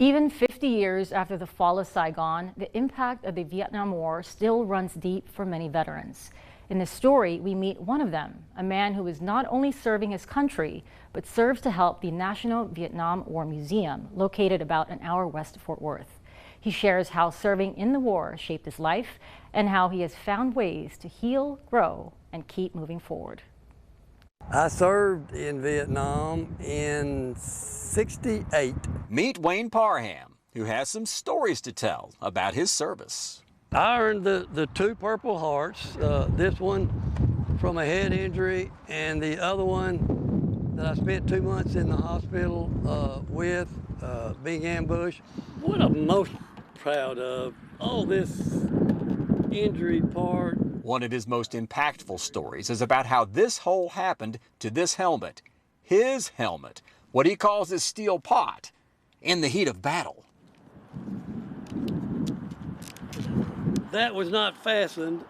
Even 50 years after the fall of Saigon, the impact of the Vietnam War still runs deep for many veterans. In this story, we meet one of them, a man who is not only serving his country, but serves to help the National Vietnam War Museum, located about an hour west of Fort Worth. He shares how serving in the war shaped his life and how he has found ways to heal, grow, and keep moving forward. I served in Vietnam in '68. Meet Wayne Parham, who has some stories to tell about his service. I earned the 2 Purple Hearts, this one from a head injury and the other one that I spent 2 months in the hospital with, being ambushed. What I'm most proud of, all this injury part. One of his most impactful stories is about how this hole happened to this helmet. His helmet, what he calls his steel pot, in the heat of battle. That was not fastened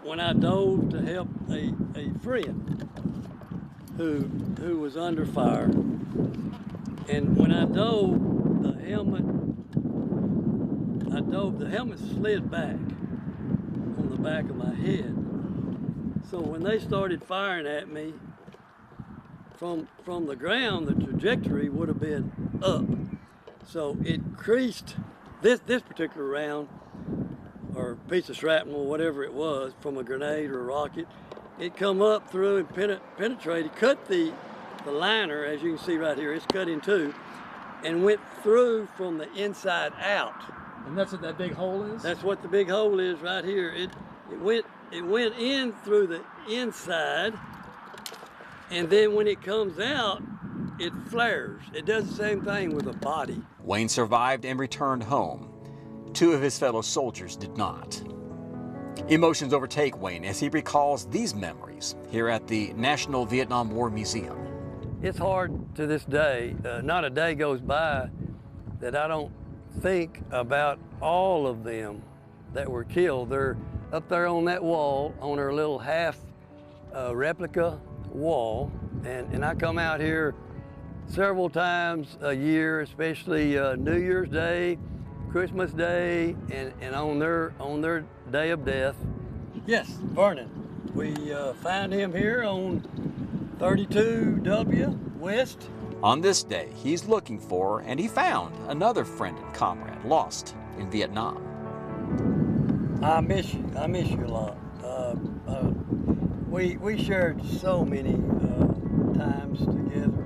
when I dove to help a friend who was under fire. And when I dove, the helmet slid back on the back of my head. So when they started firing at me from the ground, the trajectory would have been up. So it creased this particular round, or piece of shrapnel, whatever it was, from a grenade or a rocket. It come up through and penetrated, cut the liner, as you can see right here, it's cut in 2, and went through from the inside out. And that's what that big hole is? That's what the big hole is right here. It went in through the inside, and then when it comes out, it flares. It does the same thing with a body. Wayne survived and returned home. 2 of his fellow soldiers did not. Emotions overtake Wayne as he recalls these memories here at the National Vietnam War Museum. It's hard to this day. Not a day goes by that I don't think about all of them that were killed. They're up there on that wall, on our little half replica wall. And I come out here several times a year, especially New Year's Day, Christmas Day, and on their day of death. Yes, Vernon. We found him here on 32W West. On this day, he's looking for, and he found, another friend and comrade lost in Vietnam. I miss you. I miss you a lot. We shared so many times together.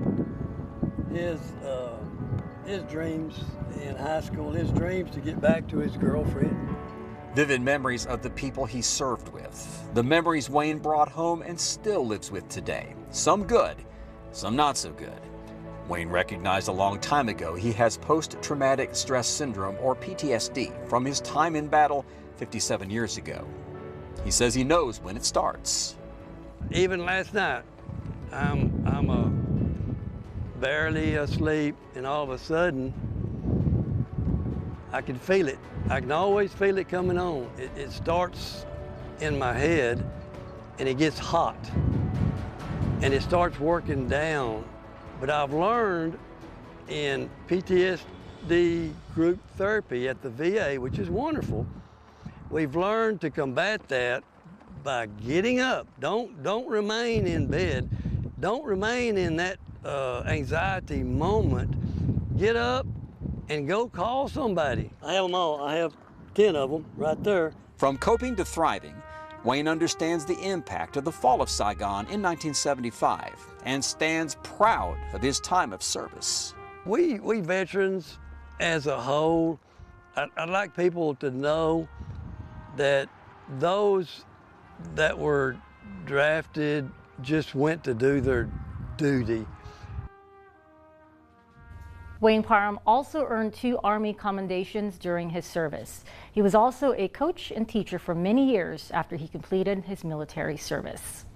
His dreams in high school, his dreams to get back to his girlfriend. Vivid memories of the people he served with. The memories Wayne brought home and still lives with today. Some good, some not so good. Wayne recognized a long time ago he has post-traumatic stress syndrome, or PTSD, from his time in battle 57 years ago. He says he knows when it starts. Even last night, I'm barely asleep, and all of a sudden, I can feel it. I can always feel it coming on. It starts in my head, and it gets hot, and it starts working down. But I've learned in PTSD group therapy at the VA, which is wonderful, we've learned to combat that by getting up. Don't remain in bed. Don't remain in that anxiety moment. Get up and go call somebody. I have them all. I have 10 of them right there. From coping to thriving, Wayne understands the impact of the fall of Saigon in 1975 and stands proud of his time of service. We veterans as a whole, I'd like people to know that those that were drafted just went to do their duty. Wayne Parham also earned 2 Army commendations during his service. He was also a coach and teacher for many years after he completed his military service.